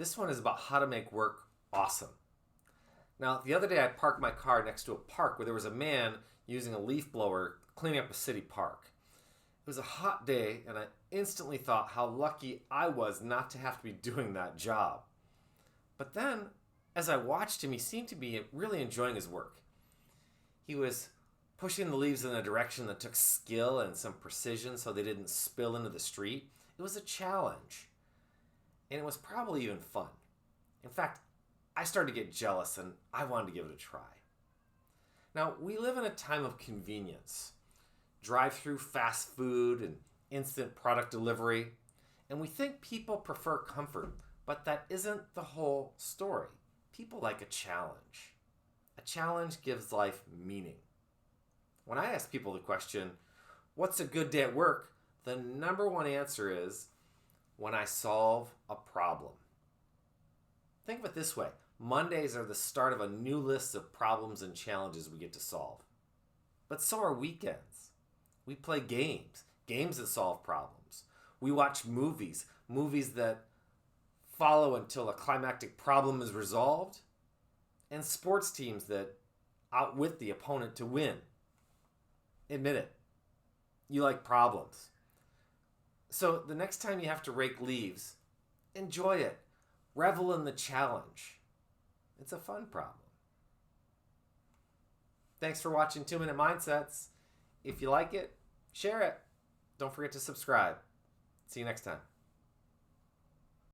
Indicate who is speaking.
Speaker 1: This one is about how to make work awesome. Now, the other day I parked my car next to a park where there was a man using a leaf blower cleaning up a city park. It was a hot day, and I instantly thought how lucky I was not to have to be doing that job. But then, as I watched him, he seemed to be really enjoying his work. He was pushing the leaves in a direction that took skill and some precision so they didn't spill into the street. It was a challenge, and it was probably even fun. In fact, I started to get jealous, and I wanted to give it a try. Now, we live in a time of convenience. Drive-through fast food and instant product delivery. And we think people prefer comfort, but that isn't the whole story. People like a challenge. A challenge gives life meaning. When I ask people the question, what's a good day at work? The number one answer is when I solve a problem. Think of it this way. Mondays are the start of a new list of problems and challenges we get to solve. But so are weekends. We play games that solve problems. We watch movies that follow until a climactic problem is resolved, and sports teams that outwit the opponent to win. Admit it. You like problems. So the next time you have to rake leaves, enjoy it. Revel in the challenge. It's a fun problem. Thanks for watching 2 Minute Mindsets. If you like it, share it. Don't forget to subscribe. See you next time.